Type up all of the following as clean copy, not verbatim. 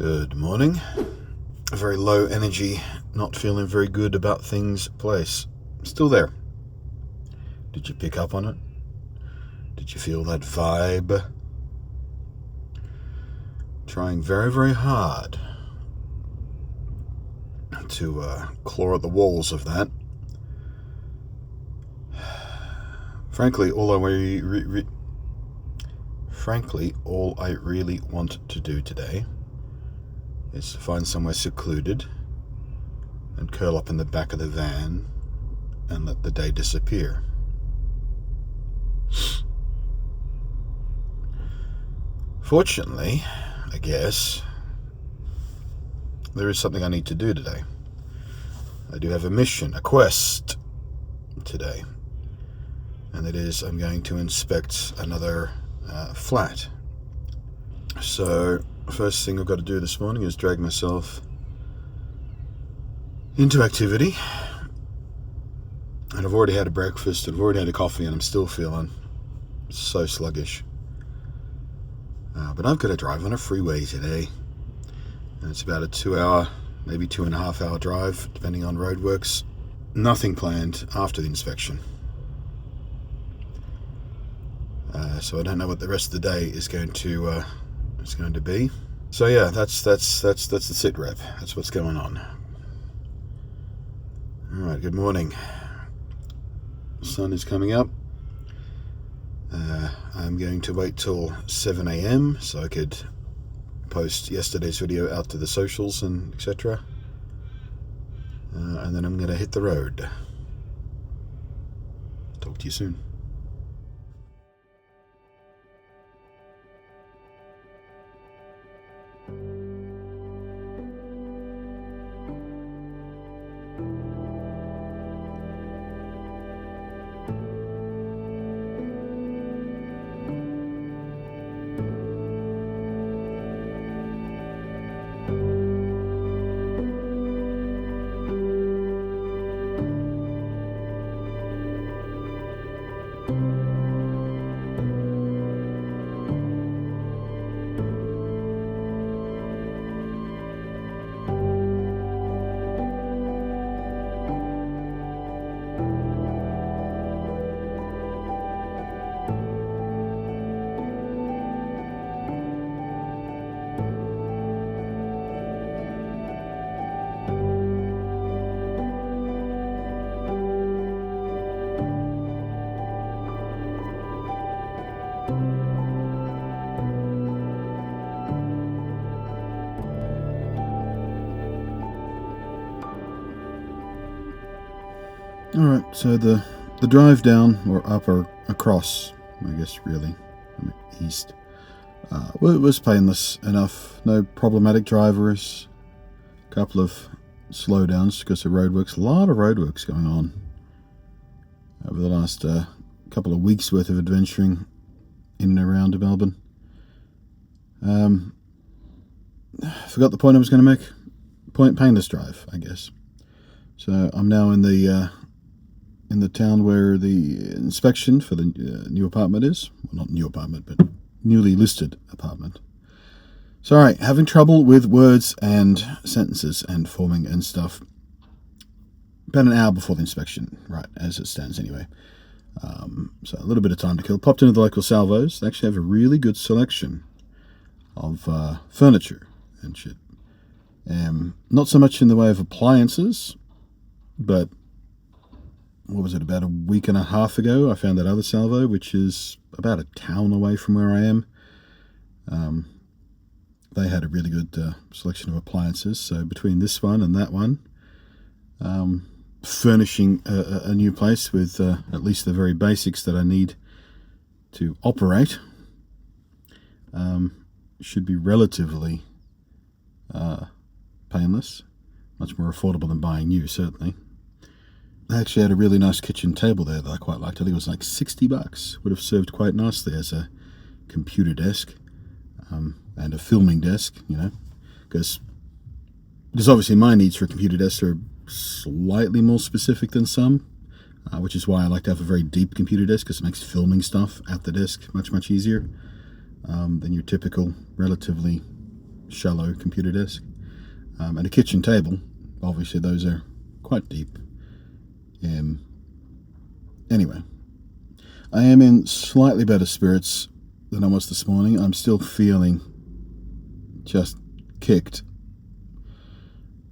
Good morning. A very low energy, not feeling very good about things place. Still there. Did you pick up on it? Did you feel that vibe? Trying very, very hard to claw at the walls of that. Frankly, all I really want to do today is to find somewhere secluded and curl up in the back of the van and let the day disappear. Fortunately, I guess, there is something I need to do today. I do have a mission, a quest today, and it is I'm going to inspect another flat. So first thing I've got to do this morning is drag myself into activity, and I've already had a breakfast, I've already had a coffee, and I'm still feeling so sluggish. But I've got to drive on a freeway today, and it's about a 2 hour, maybe 2.5 hour drive, depending on roadworks. Nothing planned after the inspection. So I don't know what the rest of the day is going to be. So yeah, that's the sit rep. That's what's going on. All right, good morning. The sun is coming up. I'm going to wait till 7 a.m. so I could post yesterday's video out to the socials and etc. And then I'm going to hit the road. Talk to you soon. Alright, so the drive down, or up or across, I guess really, east, was painless enough. No problematic drivers, a couple of slowdowns because of roadworks. A lot of roadworks going on over the last couple of weeks worth of adventuring in and around Melbourne. Forgot the point I was going to make. Painless drive, I guess. So I'm now in the town where the inspection for the new apartment is. Well, not new apartment, but newly listed apartment. Sorry, having trouble with words and sentences and forming and stuff. About an hour before the inspection, right, as it stands anyway. So a little bit of time to kill. Popped into the local salvos. They actually have a really good selection of furniture and shit. Not so much in the way of appliances, but what was it, about a week and a half ago, I found that other salvo, which is about a town away from where I am. They had a really good selection of appliances. So between this one and that one, furnishing a new place with at least the very basics that I need to operate, should be relatively painless. Much more affordable than buying new, certainly. They actually had a really nice kitchen table there that I quite liked. I think it was like $60. Would have served quite nicely as a computer desk and a filming desk, because obviously my needs for a computer desk are slightly more specific than some, which is why I like to have a very deep computer desk, because it makes filming stuff at the desk much, much easier than your typical relatively shallow computer desk, and a kitchen table. Obviously, those are quite deep. Anyway, I am in slightly better spirits than I was this morning. I'm still feeling just kicked.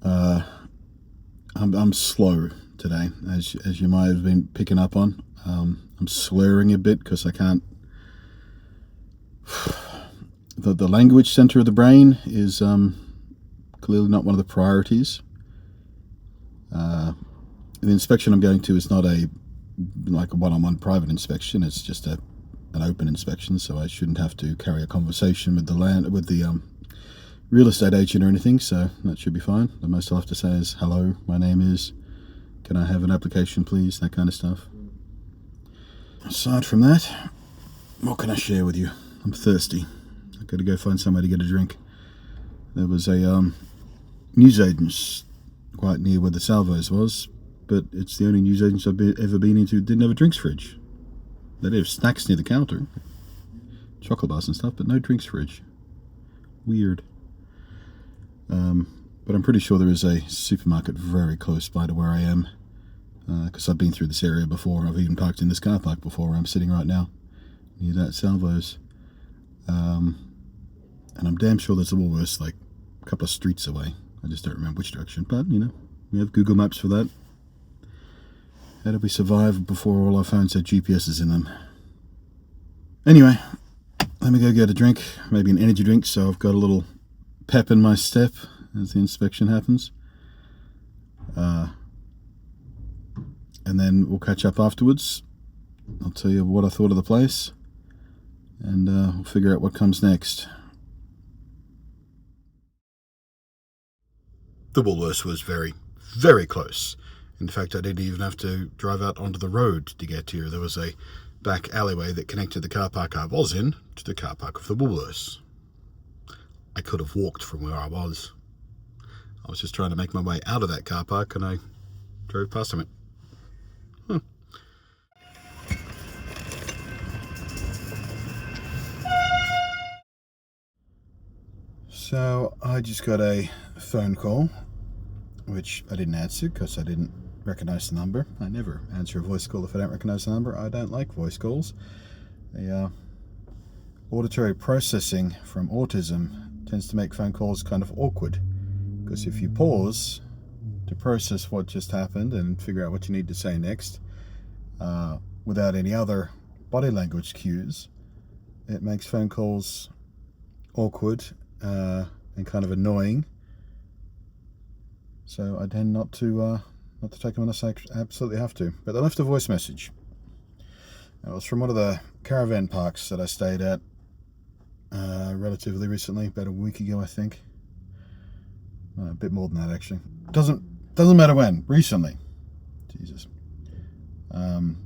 I'm slow today, as you might have been picking up on. I'm slurring a bit because I can't. The language center of the brain is clearly not one of the priorities. The inspection I'm going to is not like a one-on-one private inspection. It's just an open inspection, so I shouldn't have to carry a conversation with the real estate agent or anything. So that should be fine. The most I'll have to say is, "Hello, my name is. Can I have an application, please?" That kind of stuff. Aside from that, what can I share with you? I'm thirsty. I've got to go find somewhere to get a drink. There was a newsagent's quite near where the Salvos was, but it's the only newsagent I've ever been into that didn't have a drinks fridge. They did have snacks near the counter, chocolate bars and stuff, but no drinks fridge. Weird. But I'm pretty sure there is a supermarket very close by to where I am, because I've been through this area before. I've even parked in this car park before where I'm sitting right now, near that Salvos. And I'm damn sure there's a Woolworths like a couple of streets away. I just don't remember which direction, but you know, we have Google Maps for that. How did we survive before all our phones had GPSs in them? Anyway, let me go get a drink, maybe an energy drink, so I've got a little pep in my step as the inspection happens. And then we'll catch up afterwards. I'll tell you what I thought of the place, and we'll figure out what comes next. The Woolworths was very, very close. In fact, I didn't even have to drive out onto the road to get here. There was a back alleyway that connected the car park I was in to the car park of the Woolworths. I could have walked from where I was. I was just trying to make my way out of that car park, and I drove past Temet. So I just got a phone call, which I didn't answer because I didn't recognize the number. I never answer a voice call if I don't recognize the number. I don't like voice calls. The auditory processing from autism tends to make phone calls kind of awkward, because if you pause to process what just happened and figure out what you need to say next, without any other body language cues, it makes phone calls awkward and kind of annoying. So I tend not to take them unless I absolutely have to. But they left a voice message. It was from one of the caravan parks that I stayed at relatively recently, about a week ago, I think. A bit more than that, actually. Doesn't matter when. Recently. Jesus. And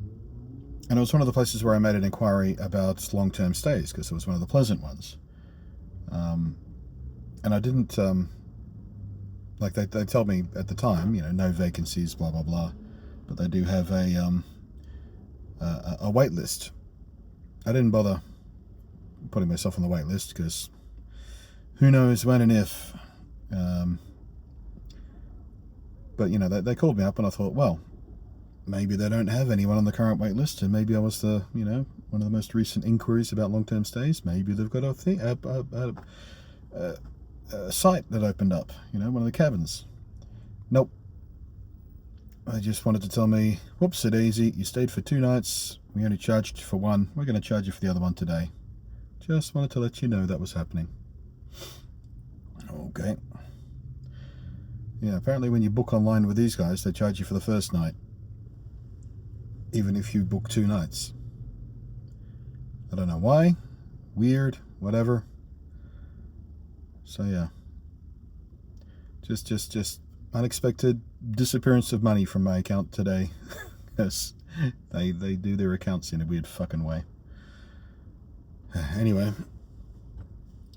it was one of the places where I made an inquiry about long-term stays, because it was one of the pleasant ones. And I didn't, like they told me at the time, you know, no vacancies, blah, blah, blah. But they do have a wait list. I didn't bother putting myself on the wait list because who knows when and if. But, you know, they called me up and I thought, well, maybe they don't have anyone on the current wait list, and maybe I was the, you know, one of the most recent inquiries about long-term stays. Maybe they've got a site that opened up, you know, one of the cabins. Nope. They just wanted to tell me, whoops-a-daisy, you stayed for 2 nights, we only charged you for 1, we're going to charge you for the other one today. Just wanted to let you know that was happening. Okay. Yeah, apparently when you book online with these guys, they charge you for the first night, even if you book 2 nights. I don't know why. Weird. Whatever. So yeah. Just unexpected disappearance of money from my account today. Yes, they do their accounts in a weird fucking way. Anyway,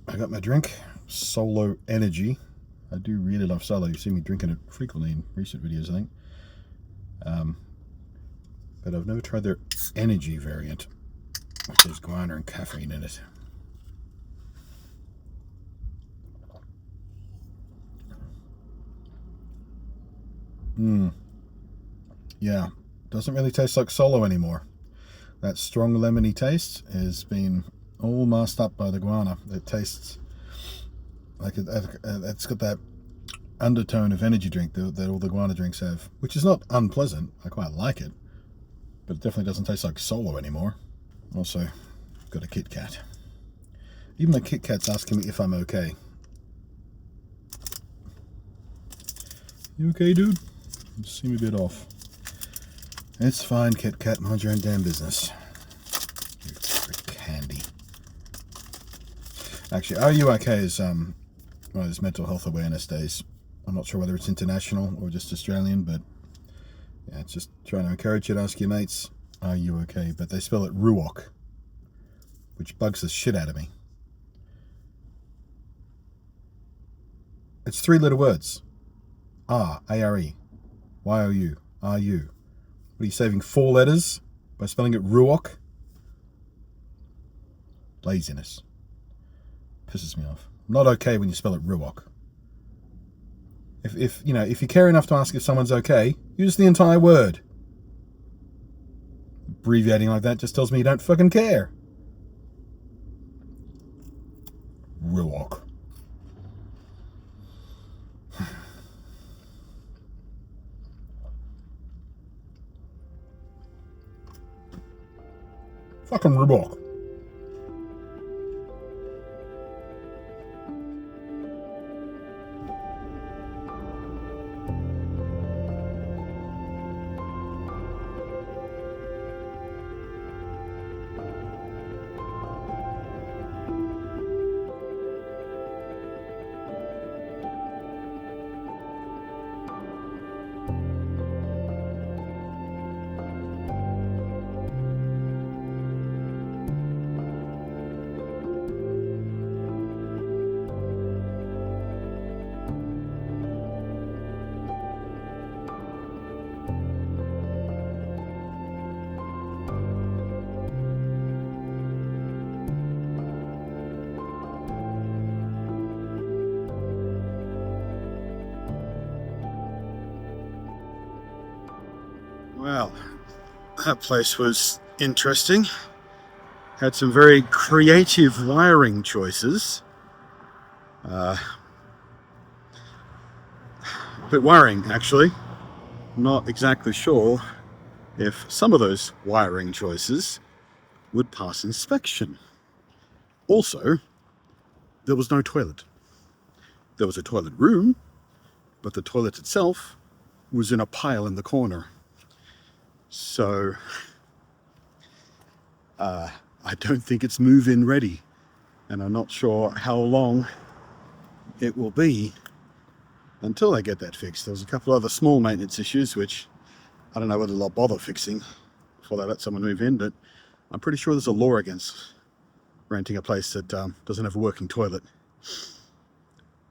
I got my drink, Solo Energy. I do really love Solo. You've seen me drinking it frequently in recent videos, I think. But I've never tried their Energy variant, which has guarana and caffeine in it. Yeah, doesn't really taste like Solo anymore. That strong lemony taste has been all masked up by the guarana. It tastes like it's got that undertone of energy drink that all the guarana drinks have, which is not unpleasant. I quite like it, but it definitely doesn't taste like Solo anymore. Also, got a Kit Kat. Even the Kit Kat's asking me if I'm okay. You okay, dude? You seem a bit off. It's fine, Kit Kat. Mind your own damn business. You freak candy. Actually, Are You Okay is one of those mental health awareness days. I'm not sure whether it's international or just Australian, but yeah, it's just trying to encourage you to ask your mates, are you okay? But they spell it Ruok, which bugs the shit out of me. It's 3-letter words. A-R-E. Y-O-U. Are you? What are you saving 4 letters by spelling it Ruok? Laziness. Pisses me off. I'm not okay when you spell it Ruok. If you care enough to ask if someone's okay, use the entire word. Abbreviating like that just tells me you don't fucking care. Ruok. Fucking Ruok. Well, that place was interesting. Had some very creative wiring choices. But wiring, actually. Not exactly sure if some of those wiring choices would pass inspection. Also, there was no toilet. There was a toilet room, but the toilet itself was in a pile in the corner. So, I don't think it's move-in ready, and I'm not sure how long it will be until they get that fixed. There was a couple of other small maintenance issues, which I don't know whether they'll bother fixing before they let someone move in, but I'm pretty sure there's a law against renting a place that doesn't have a working toilet.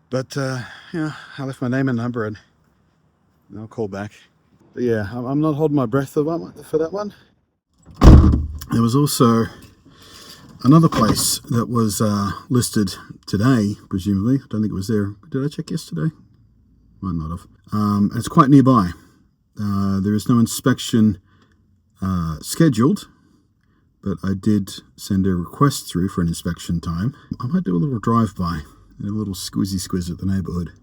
But, yeah, I left my name and number, and I'll call back. But yeah, I'm not holding my breath for that one. There was also another place that was listed today, presumably. I don't think it was there. Did I check yesterday? Might not have. And it's quite nearby. There is no inspection scheduled, but I did send a request through for an inspection time. I might do a little drive-by, a little squizzy-squiz at the neighbourhood.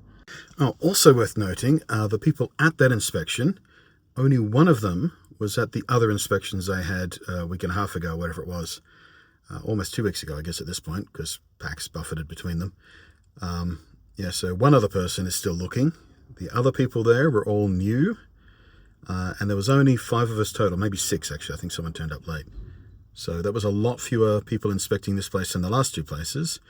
Oh, also worth noting, the people at that inspection, only one of them was at the other inspections I had a week and a half ago, whatever it was. Almost 2 weeks ago, I guess, at this point, because PAX buffeted between them. Yeah, so one other person is still looking. The other people there were all new. And there was only 5 of us total, maybe 6 actually. I think someone turned up late. So there was a lot fewer people inspecting this place than the last 2 places.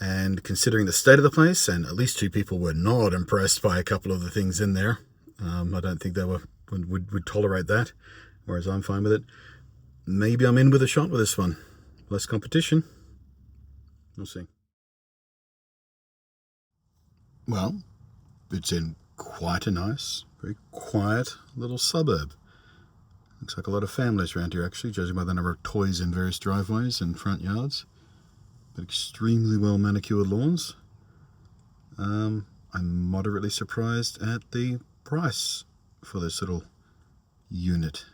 And considering the state of the place, and at least 2 people were not impressed by a couple of the things in there. I don't think they would tolerate that, whereas I'm fine with it. Maybe I'm in with a shot with this one. Less competition. We'll see. Well, it's in quite a nice, very quiet little suburb. Looks like a lot of families around here, actually, judging by the number of toys in various driveways and front yards. But extremely well manicured lawns. I'm moderately surprised at the price for this little unit.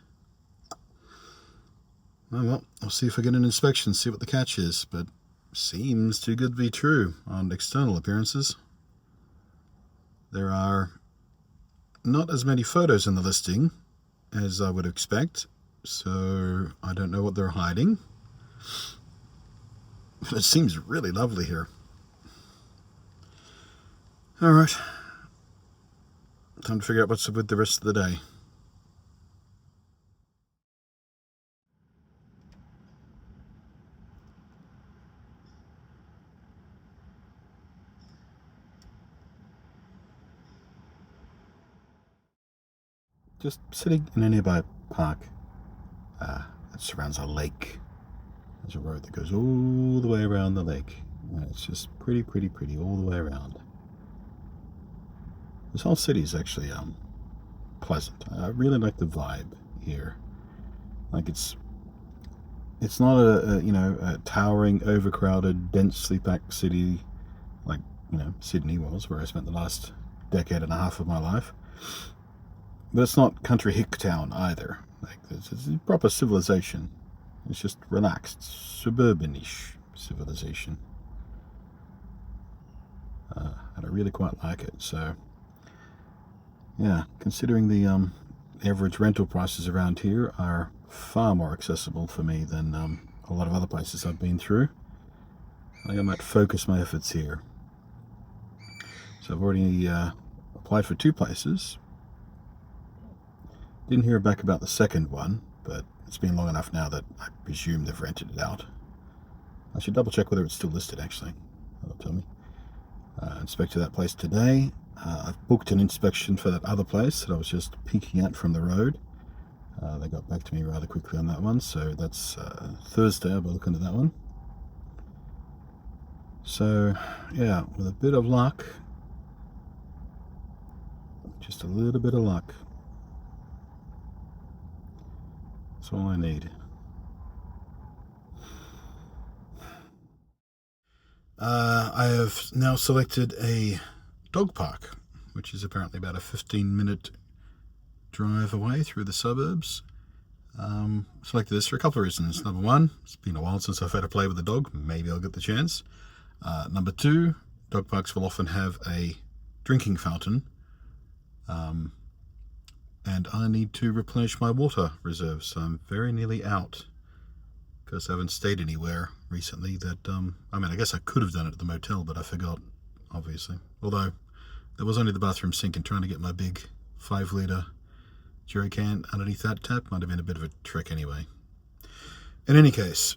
Oh well, I'll see if I get an inspection, see what the catch is, but seems too good to be true on external appearances. There are not as many photos in the listing as I would expect, so I don't know what they're hiding. But it seems really lovely here. Alright, time to figure out what's up with the rest of the day. Just sitting in a nearby park that surrounds a lake. There's a road that goes all the way around the lake. And it's just pretty all the way around. This whole city is actually pleasant. I really like the vibe here. Like it's not a towering, overcrowded, densely packed city like Sydney was, where I spent the last decade and a half of my life. But it's not country hick town either. Like it's proper civilization. It's just relaxed, suburbanish civilization. And I really quite like it. So, yeah, considering the average rental prices around here are far more accessible for me than a lot of other places I've been through, I think I might focus my efforts here. So I've already applied for 2 places. Didn't hear back about the second one, but it's been long enough now that I presume they've rented it out. I should double check whether it's still listed, actually. That'll tell me. Inspected that place today. I've booked an inspection for that other place that I was just peeking at from the road. They got back to me rather quickly on that one, so that's Thursday. I'll be looking at that one. So, yeah, with a bit of luck, just a little bit of luck, that's all I need. I have now selected a dog park, which is apparently about a 15-minute drive away through the suburbs. Selected this for a couple of reasons. Number one, it's been a while since I've had to play with a dog. Maybe I'll get the chance. Number two, dog parks will often have a drinking fountain, and I need to replenish my water reserves. So I'm very nearly out because I haven't stayed anywhere recently that, I guess I could have done it at the motel, but I forgot, obviously. Although there was only the bathroom sink, and trying to get my big 5-litre jerry can underneath that tap might have been a bit of a trick anyway. In any case,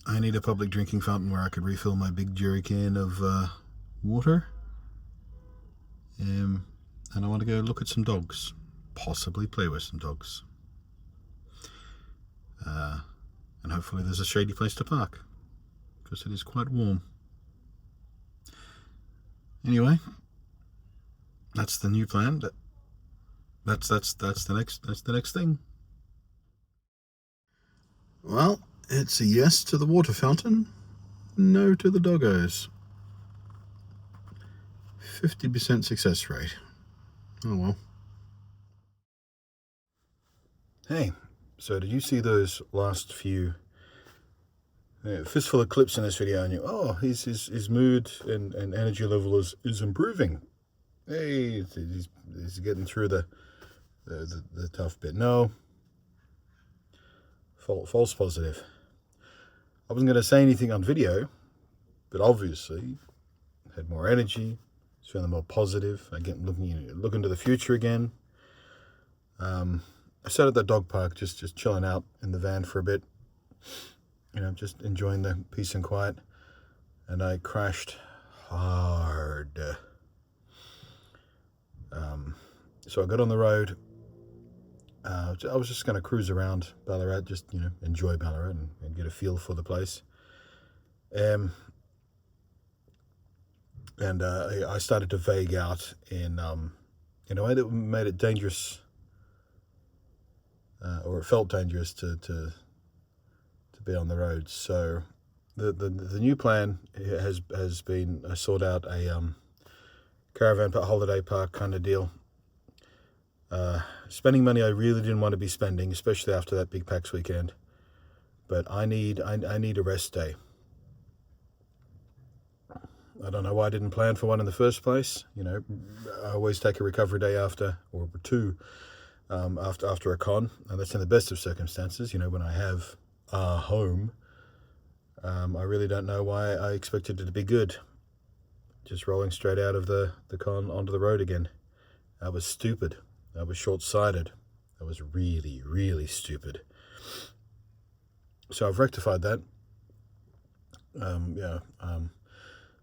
I need a public drinking fountain where I could refill my big jerry can of water. And I want to go look at some dogs, possibly play with some dogs. And hopefully there's a shady place to park, because it is quite warm. Anyway, that's the new plan. That's the next thing. Well, it's a yes to the water fountain, no to the doggos. 50% success rate. Oh well. Hey, so did you see those last few fistful of clips in this video, and his mood and energy level is improving. Hey, he's getting through the tough bit. No, false positive. I wasn't going to say anything on video, but obviously had more energy, feeling more positive. Again, looking to the future again. I sat at that dog park, just chilling out in the van for a bit, just enjoying the peace and quiet, and I crashed hard. So I got on the road. I was just going to cruise around Ballarat, just enjoy Ballarat and get a feel for the place. And I started to vague out in a way that made it dangerous, or it felt dangerous to be on the road. So the new plan has been I sought out a caravan holiday park kind of deal, Spending money I really didn't want to be spending, especially after that big PAX weekend. But I need a rest day. I don't know why I didn't plan for one in the first place. You know, I always take a recovery day after, or two, after a con, and that's in the best of circumstances. You know, when I have a home, I really don't know why I expected it to be good. Just rolling straight out of the con onto the road again. I was stupid. I was short-sighted. I was really, really stupid. So I've rectified that.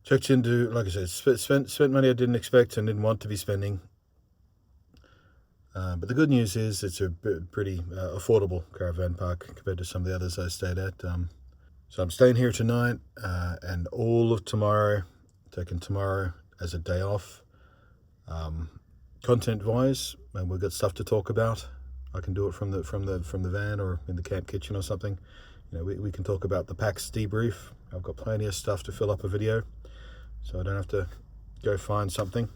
Checked into, like I said, spent money I didn't expect and didn't want to be spending. But the good news is it's a pretty affordable caravan park compared to some of the others I stayed at. So I'm staying here tonight and all of tomorrow, taking tomorrow as a day off. Content-wise, and we've got stuff to talk about. I can do it from the van or in the camp kitchen or something. You know, we can talk about the PAX debrief. I've got plenty of stuff to fill up a video, so I don't have to go find something,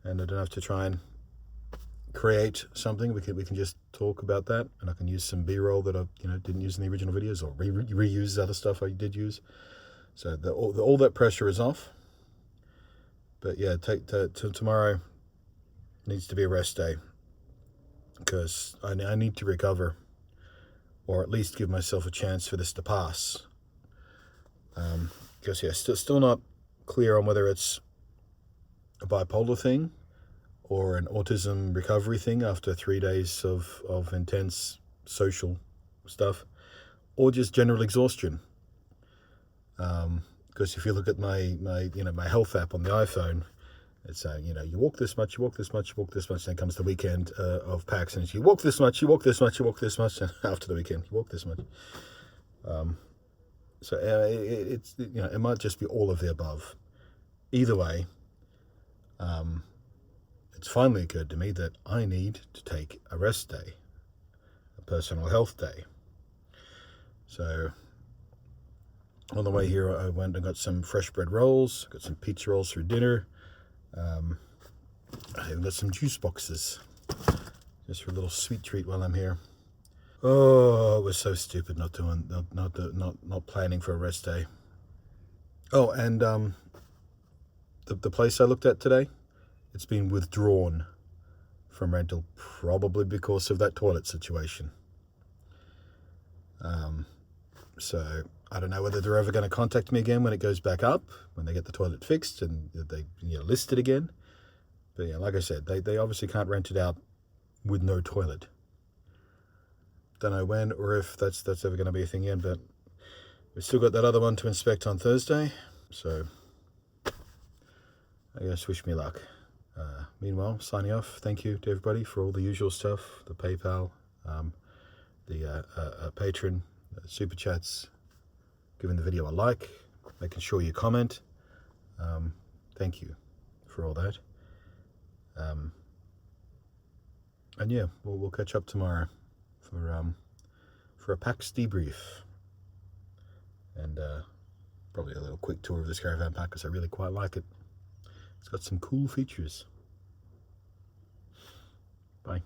and I don't have to try and create something. We can just talk about that, and I can use some B-roll that I didn't use in the original videos, or reuse other stuff I did use. So all that pressure is off. But yeah, tomorrow needs to be a rest day because I need to recover, or at least give myself a chance for this to pass. Because yeah, still not clear on whether it's a bipolar thing or an autism recovery thing after 3 days of intense social stuff, or just general exhaustion. Because if you look at my health app on the iPhone, it's saying, you walk this much, you walk this much, you walk this much, then comes the weekend of PAX, and it's you walk this much, you walk this much, you walk this much, and after the weekend, you walk this much. So it might just be all of the above. Either way, it's finally occurred to me that I need to take a rest day, a personal health day. So on the way here, I went and got some fresh bread rolls, got some pizza rolls for dinner. I even got some juice boxes, just for a little sweet treat while I'm here. Oh, it was so stupid not planning for a rest day. Oh, and the place I looked at today, it's been withdrawn from rental, probably because of that toilet situation. So I don't know whether they're ever going to contact me again when it goes back up, when they get the toilet fixed and they list it again. But yeah, like I said, they obviously can't rent it out with no toilet. Don't know when or if that's ever going to be a thing again, but we've still got that other one to inspect on Thursday. So I guess wish me luck. Meanwhile, signing off. Thank you to everybody for all the usual stuff, the PayPal, the Patreon, super chats, giving the video a like, making sure you comment. Thank you for all that. And yeah, we'll catch up tomorrow for a PAX debrief, and probably a little quick tour of this caravan park because I really quite like it. It's got some cool features. Bye.